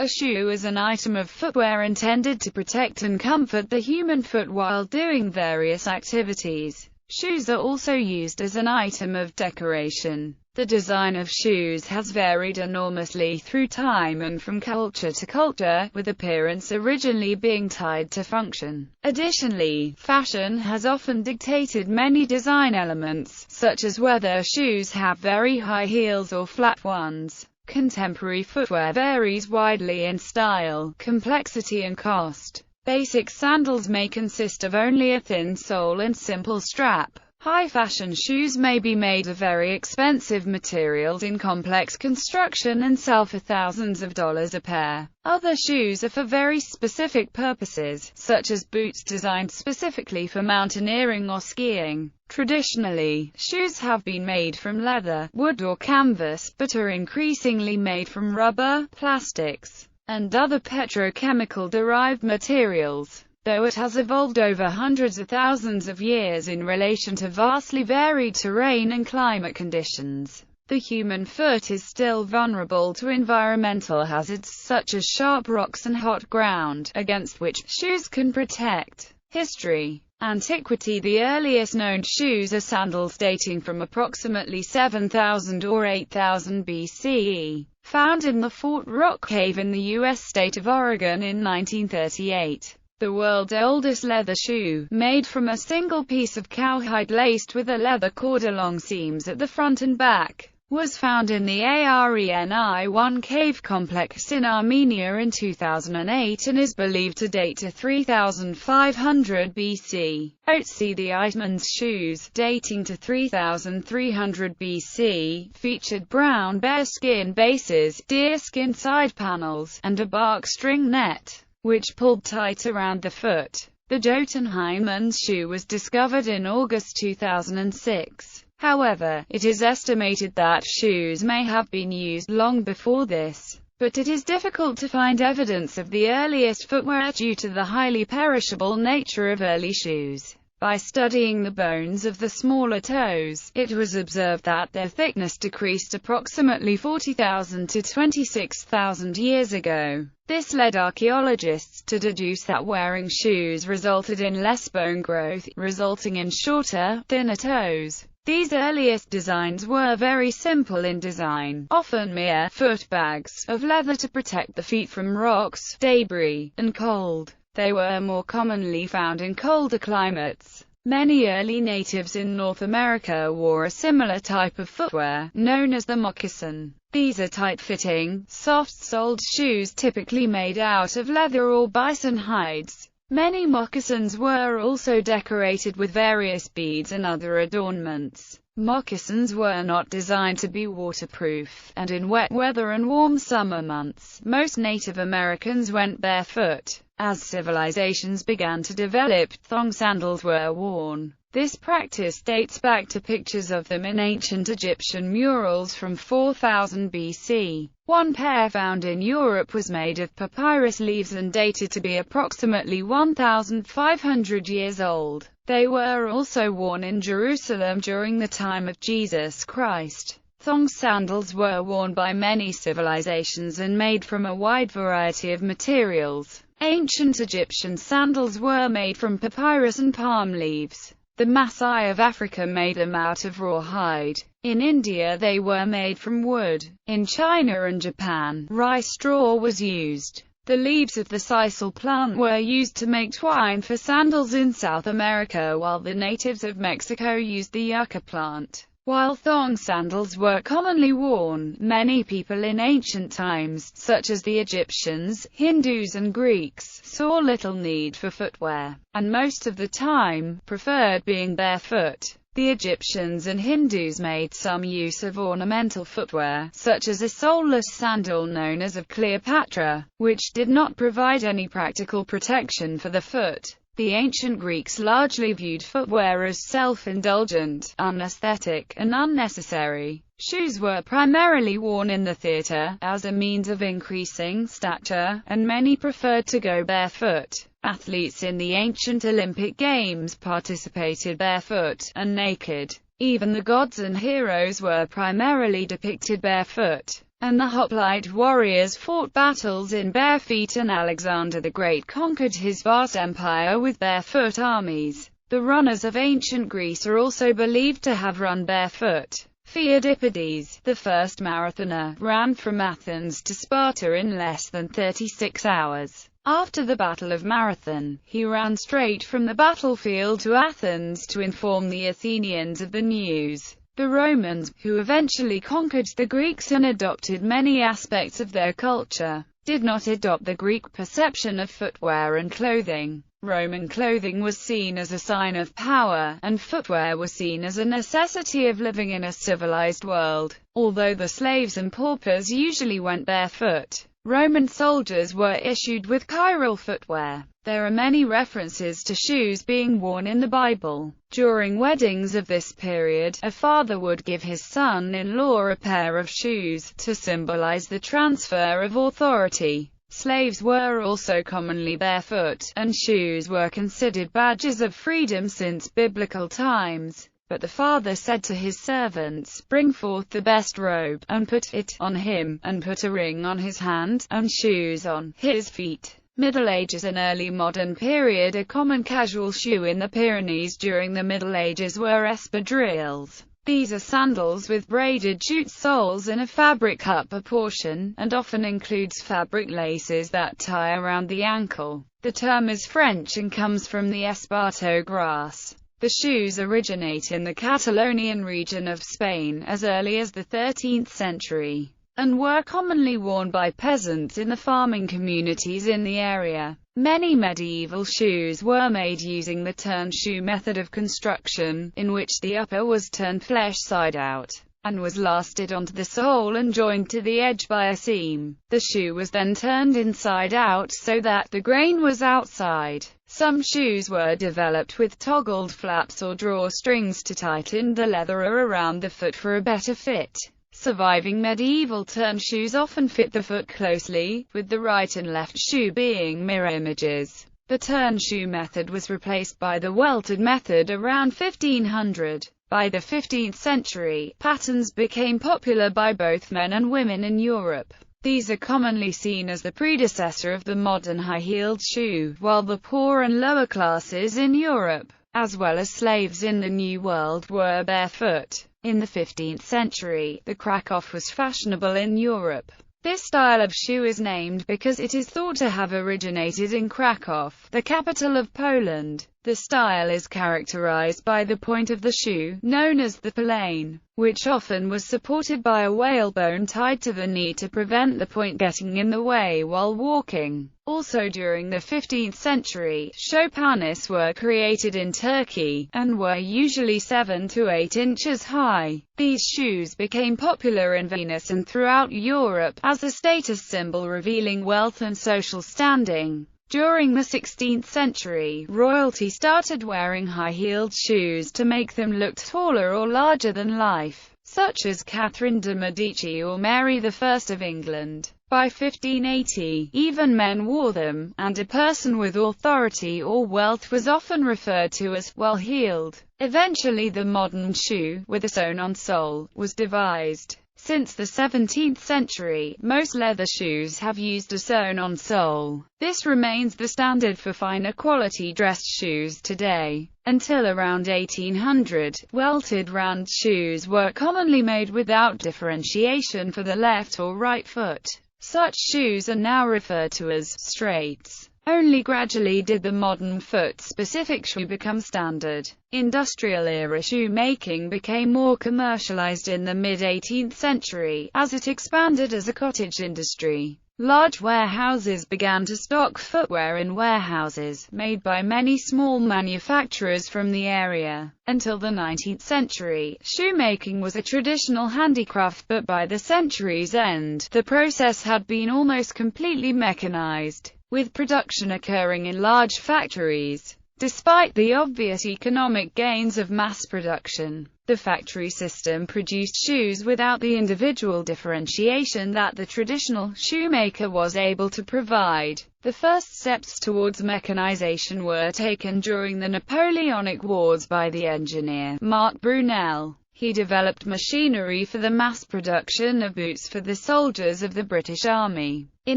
A shoe is an item of footwear intended to protect and comfort the human foot while doing various activities. Shoes are also used as an item of decoration. The design of shoes has varied enormously through time and from culture to culture, with appearance originally being tied to function. Additionally, fashion has often dictated many design elements, such as whether shoes have very high heels or flat ones. Contemporary footwear varies widely in style, complexity and cost. Basic sandals may consist of only a thin sole and simple strap. High-fashion shoes may be made of very expensive materials in complex construction and sell for thousands of dollars a pair. Other shoes are for very specific purposes, such as boots designed specifically for mountaineering or skiing. Traditionally, shoes have been made from leather, wood or canvas, but are increasingly made from rubber, plastics, and other petrochemical-derived materials, though it has evolved over hundreds of thousands of years in relation to vastly varied terrain and climate conditions. The human foot is still vulnerable to environmental hazards such as sharp rocks and hot ground, against which shoes can protect. History. Antiquity. The earliest known shoes are sandals dating from approximately 7000 or 8000 BCE, found in the Fort Rock Cave in the U.S. state of Oregon in 1938. The world's oldest leather shoe, made from a single piece of cowhide laced with a leather cord along seams at the front and back, was found in the Areni-1 cave complex in Armenia in 2008 and is believed to date to 3500 BC. See the Eichmann's shoes, dating to 3300 BC, featured brown bearskin bases, deerskin side panels, and a bark string net, which pulled tight around the foot. The Jotunheimann's shoe was discovered in August 2006. However, it is estimated that shoes may have been used long before this, but it is difficult to find evidence of the earliest footwear due to the highly perishable nature of early shoes. By studying the bones of the smaller toes, it was observed that their thickness decreased approximately 40,000 to 26,000 years ago. This led archaeologists to deduce that wearing shoes resulted in less bone growth, resulting in shorter, thinner toes. These earliest designs were very simple in design, often mere foot bags of leather to protect the feet from rocks, debris, and cold. They were more commonly found in colder climates. Many early natives in North America wore a similar type of footwear, known as the moccasin. These are tight-fitting, soft-soled shoes typically made out of leather or bison hides. Many moccasins were also decorated with various beads and other adornments. Moccasins were not designed to be waterproof, and in wet weather and warm summer months, most Native Americans went barefoot. As civilizations began to develop, thong sandals were worn. This practice dates back to pictures of them in ancient Egyptian murals from 4000 BC. One pair found in Europe was made of papyrus leaves and dated to be approximately 1,500 years old. They were also worn in Jerusalem during the time of Jesus Christ. Thong sandals were worn by many civilizations and made from a wide variety of materials. Ancient Egyptian sandals were made from papyrus and palm leaves. The Maasai of Africa made them out of raw hide. In India they were made from wood. In China and Japan, rice straw was used. The leaves of the sisal plant were used to make twine for sandals in South America, while the natives of Mexico used the yucca plant. While thong sandals were commonly worn, many people in ancient times, such as the Egyptians, Hindus and Greeks, saw little need for footwear, and most of the time, preferred being barefoot. The Egyptians and Hindus made some use of ornamental footwear, such as a soleless sandal known as of Cleopatra, which did not provide any practical protection for the foot. The ancient Greeks largely viewed footwear as self-indulgent, unaesthetic, and unnecessary. Shoes were primarily worn in the theatre, as a means of increasing stature, and many preferred to go barefoot. Athletes in the ancient Olympic Games participated barefoot and naked. Even the gods and heroes were primarily depicted barefoot. and the hoplite warriors fought battles in bare feet, and Alexander the Great conquered his vast empire with barefoot armies. The runners of ancient Greece are also believed to have run barefoot. Pheidippides, the first marathoner, ran from Athens to Sparta in less than 36 hours. After the Battle of Marathon, he ran straight from the battlefield to Athens to inform the Athenians of the news. The Romans, who eventually conquered the Greeks and adopted many aspects of their culture, did not adopt the Greek perception of footwear and clothing. Roman clothing was seen as a sign of power, and footwear was seen as a necessity of living in a civilized world. Although the slaves and paupers usually went barefoot, Roman soldiers were issued with chiral footwear. There are many references to shoes being worn in the Bible. During weddings of this period, a father would give his son-in-law a pair of shoes, to symbolize the transfer of authority. Slaves were also commonly barefoot, and shoes were considered badges of freedom since biblical times. But the father said to his servants, "Bring forth the best robe, and put it on him, and put a ring on his hand, and shoes on his feet." Middle Ages and early modern period. A common casual shoe in the Pyrenees during the Middle Ages were espadrilles. These are sandals with braided jute soles and a fabric upper portion, and often includes fabric laces that tie around the ankle. The term is French and comes from the esparto grass. The shoes originate in the Catalonian region of Spain as early as the 13th century, and were commonly worn by peasants in the farming communities in the area. Many medieval shoes were made using the turn shoe method of construction, in which the upper was turned flesh side out, and was lasted onto the sole and joined to the edge by a seam. The shoe was then turned inside out so that the grain was outside. Some shoes were developed with toggled flaps or drawstrings to tighten the leather around the foot for a better fit. Surviving medieval turn shoes often fit the foot closely, with the right and left shoe being mirror images. The turn shoe method was replaced by the welted method around 1500. By the 15th century, patterns became popular by both men and women in Europe. These are commonly seen as the predecessor of the modern high-heeled shoe, while the poor and lower classes in Europe, as well as slaves in the New World, were barefoot. In the 15th century, the crack-off was fashionable in Europe. This style of shoe is named because it is thought to have originated in Krakow, the capital of Poland. The style is characterized by the point of the shoe, known as the plane, which often was supported by a whalebone tied to the knee to prevent the point getting in the way while walking. Also during the 15th century, chopines were created in Turkey, and were usually 7 to 8 inches high. These shoes became popular in Venice and throughout Europe, as a status symbol revealing wealth and social standing. During the 16th century, royalty started wearing high-heeled shoes to make them look taller or larger than life, such as Catherine de' Medici or Mary I of England. By 1580, even men wore them, and a person with authority or wealth was often referred to as well-heeled. Eventually the modern shoe, with a sewn-on sole, was devised. Since the 17th century, most leather shoes have used a sewn-on sole. This remains the standard for finer quality dressed shoes today. Until around 1800, welted round shoes were commonly made without differentiation for the left or right foot. Such shoes are now referred to as straights. Only gradually did the modern foot-specific shoe become standard. Industrial-era shoemaking became more commercialized in the mid-18th century, as it expanded as a cottage industry. Large warehouses began to stock footwear in warehouses, made by many small manufacturers from the area. Until the 19th century, shoemaking was a traditional handicraft, but by the century's end, the process had been almost completely mechanized, with production occurring in large factories. Despite the obvious economic gains of mass production, the factory system produced shoes without the individual differentiation that the traditional shoemaker was able to provide. The first steps towards mechanization were taken during the Napoleonic Wars by the engineer Marc Brunel. He developed machinery for the mass production of boots for the soldiers of the British Army. In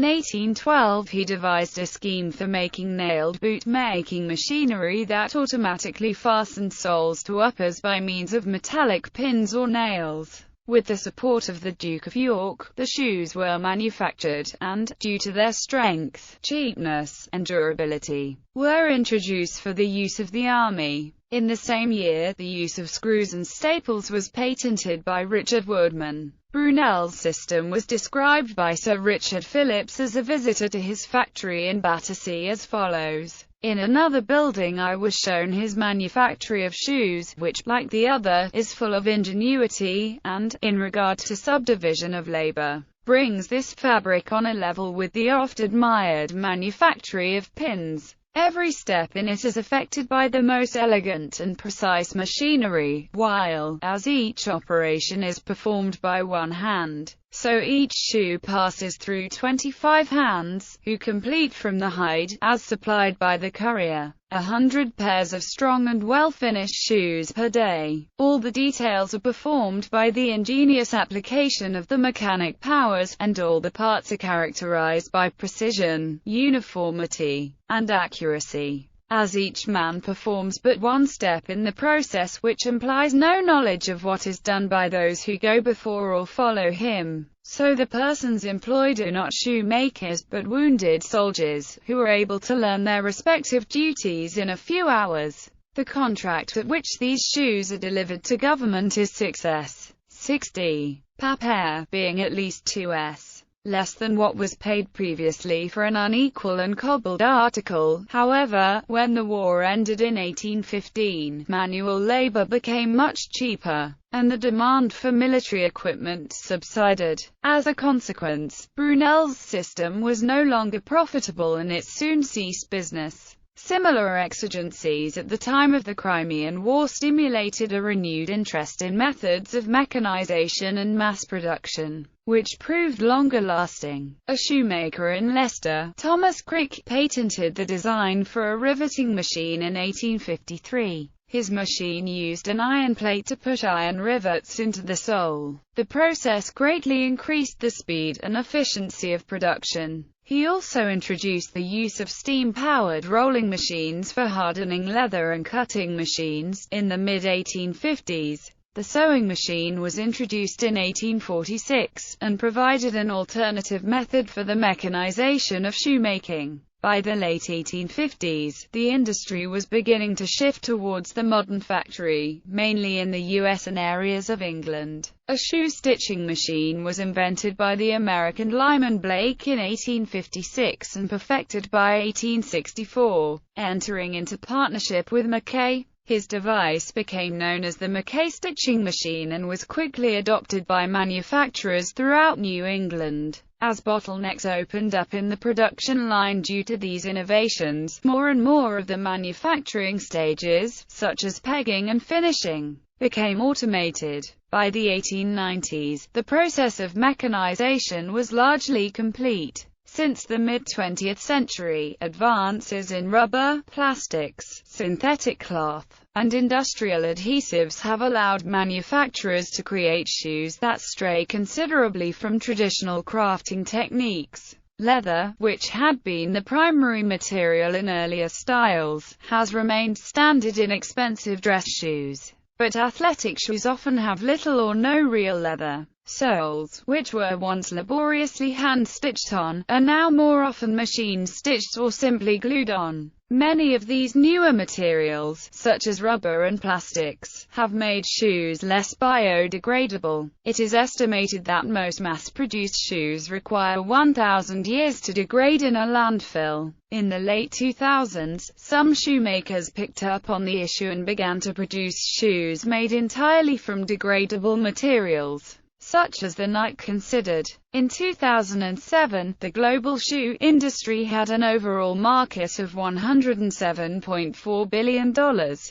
1812 he devised a scheme for making nailed boot-making machinery that automatically fastened soles to uppers by means of metallic pins or nails. With the support of the Duke of York, the shoes were manufactured, and, due to their strength, cheapness, and durability, were introduced for the use of the army. In the same year, the use of screws and staples was patented by Richard Woodman. Brunel's system was described by Sir Richard Phillips as a visitor to his factory in Battersea as follows. In another building I was shown his manufactory of shoes, which, like the other, is full of ingenuity, and, in regard to subdivision of labour, brings this fabric on a level with the oft-admired manufactory of pins. Every step in it is effected by the most elegant and precise machinery, while, as each operation is performed by one hand, so each shoe passes through 25 hands, who complete from the hide, as supplied by the courier, 100 pairs of strong and well-finished shoes per day. All the details are performed by the ingenious application of the mechanic powers, and all the parts are characterized by precision, uniformity, and accuracy. As each man performs but one step in the process, which implies no knowledge of what is done by those who go before or follow him, so the persons employed are not shoemakers but wounded soldiers, who are able to learn their respective duties in a few hours. The contract at which these shoes are delivered to government is 6s. 60 per pair, being at least 2s. less than what was paid previously for an unequal and cobbled article. However, when the war ended in 1815, manual labor became much cheaper, and the demand for military equipment subsided. As a consequence, Brunel's system was no longer profitable and it soon ceased business. Similar exigencies at the time of the Crimean War stimulated a renewed interest in methods of mechanization and mass production, which proved longer lasting. A shoemaker in Leicester, Thomas Crick, patented the design for a riveting machine in 1853. His machine used an iron plate to put iron rivets into the sole. The process greatly increased the speed and efficiency of production. He also introduced the use of steam-powered rolling machines for hardening leather and cutting machines. In the mid-1850s, the sewing machine was introduced in 1846, and provided an alternative method for the mechanization of shoemaking. By the late 1850s, the industry was beginning to shift towards the modern factory, mainly in the US and areas of England. A shoe-stitching machine was invented by the American Lyman Blake in 1856 and perfected by 1864, entering into partnership with Mackay. His device became known as the Mackay stitching machine and was quickly adopted by manufacturers throughout New England. As bottlenecks opened up in the production line due to these innovations, more and more of the manufacturing stages, such as pegging and finishing, became automated. By the 1890s, the process of mechanization was largely complete. Since the mid-20th century, advances in rubber, plastics, synthetic cloth, and industrial adhesives have allowed manufacturers to create shoes that stray considerably from traditional crafting techniques. Leather, which had been the primary material in earlier styles, has remained standard in expensive dress shoes. But athletic shoes often have little or no real leather. Soles, which were once laboriously hand-stitched on, are now more often machine-stitched or simply glued on. Many of these newer materials, such as rubber and plastics, have made shoes less biodegradable. It is estimated that most mass-produced shoes require 1,000 years to degrade in a landfill. In the late 2000s, some shoemakers picked up on the issue and began to produce shoes made entirely from degradable materials, such as the Nike considered. In 2007, the global shoe industry had an overall market of $107.4 billion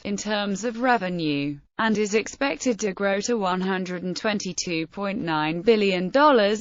in terms of revenue. and is expected to grow to $122.9 billion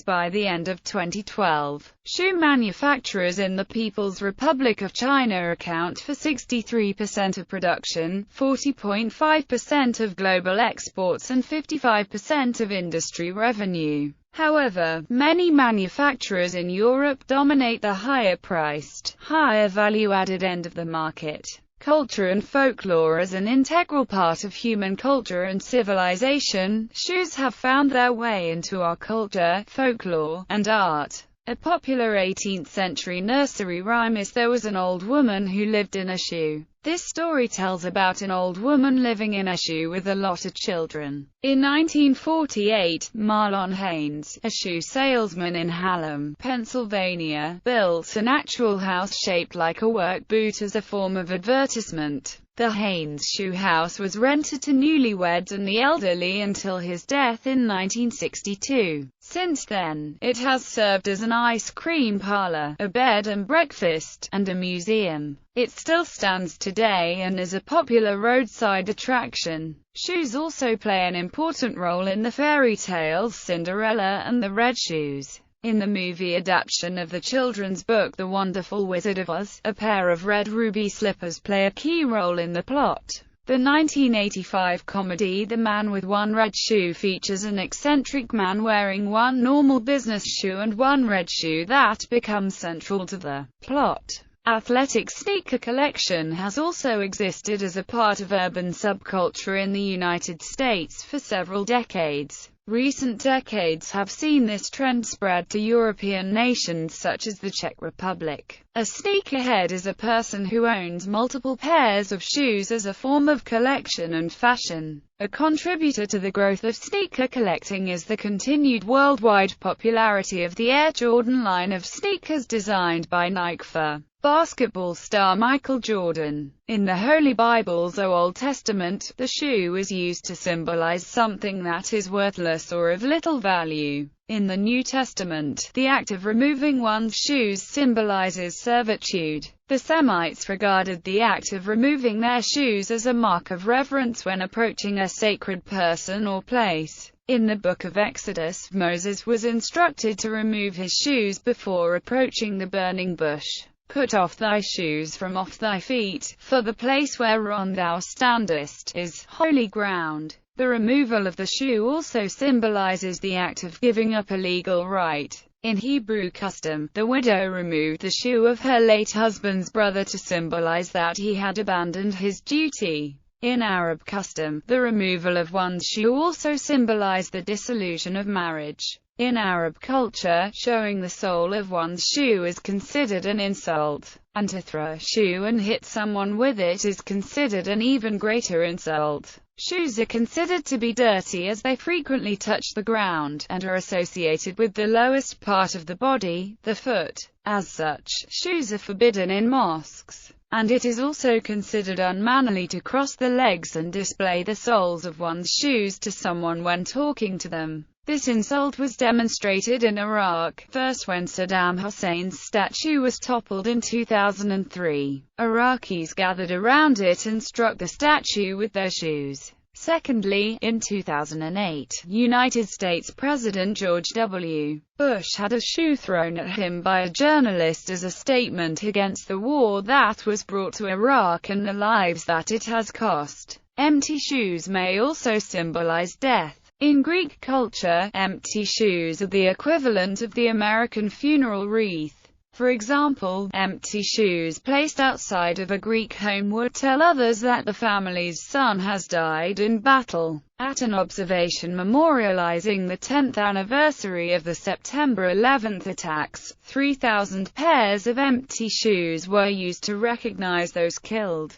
by the end of 2012. Shoe manufacturers in the People's Republic of China account for 63% of production, 40.5% of global exports and 55% of industry revenue. However, many manufacturers in Europe dominate the higher-priced, higher value-added end of the market. Culture and folklore. As an integral part of human culture and civilization, shoes have found their way into our culture, folklore, and art. A popular 18th-century nursery rhyme is "There was an old woman who lived in a shoe." This story tells about an old woman living in a shoe with a lot of children. In 1948, Marlon Haynes, a shoe salesman in Hallam, Pennsylvania, built an actual house shaped like a work boot as a form of advertisement. The Haynes Shoe House was rented to newlyweds and the elderly until his death in 1962. Since then, it has served as an ice cream parlor, a bed and breakfast, and a museum. It still stands today and is a popular roadside attraction. Shoes also play an important role in the fairy tales Cinderella and the Red Shoes. In the movie adaptation of the children's book The Wonderful Wizard of Oz, a pair of red ruby slippers play a key role in the plot. The 1985 comedy The Man with One Red Shoe features an eccentric man wearing one normal business shoe and one red shoe that becomes central to the plot. Athletic sneaker collection has also existed as a part of urban subculture in the United States for several decades. Recent decades have seen this trend spread to European nations such as the Czech Republic. A sneakerhead is a person who owns multiple pairs of shoes as a form of collection and fashion. A contributor to the growth of sneaker collecting is the continued worldwide popularity of the Air Jordan line of sneakers designed by Nike for basketball star Michael Jordan. In the Holy Bible's Old Testament, the shoe is used to symbolize something that is worthless or of little value. In the New Testament, the act of removing one's shoes symbolizes servitude. The Semites regarded the act of removing their shoes as a mark of reverence when approaching a sacred person or place. In the book of Exodus, Moses was instructed to remove his shoes before approaching the burning bush. "Put off thy shoes from off thy feet, for the place whereon thou standest is holy ground." The removal of the shoe also symbolizes the act of giving up a legal right. In Hebrew custom, the widow removed the shoe of her late husband's brother to symbolize that he had abandoned his duty. In Arab custom, the removal of one's shoe also symbolized the dissolution of marriage. In Arab culture, showing the sole of one's shoe is considered an insult, and to throw a shoe and hit someone with it is considered an even greater insult. Shoes are considered to be dirty as they frequently touch the ground, and are associated with the lowest part of the body, the foot. As such, shoes are forbidden in mosques, and it is also considered unmannerly to cross the legs and display the soles of one's shoes to someone when talking to them. This insult was demonstrated in Iraq, first when Saddam Hussein's statue was toppled in 2003. Iraqis gathered around it and struck the statue with their shoes. Secondly, in 2008, United States President George W. Bush had a shoe thrown at him by a journalist as a statement against the war that was brought to Iraq and the lives that it has cost. Empty shoes may also symbolize death. In Greek culture, empty shoes are the equivalent of the American funeral wreath. For example, empty shoes placed outside of a Greek home would tell others that the family's son has died in battle. At an observation memorializing the 10th anniversary of the September 11 attacks, 3,000 pairs of empty shoes were used to recognize those killed.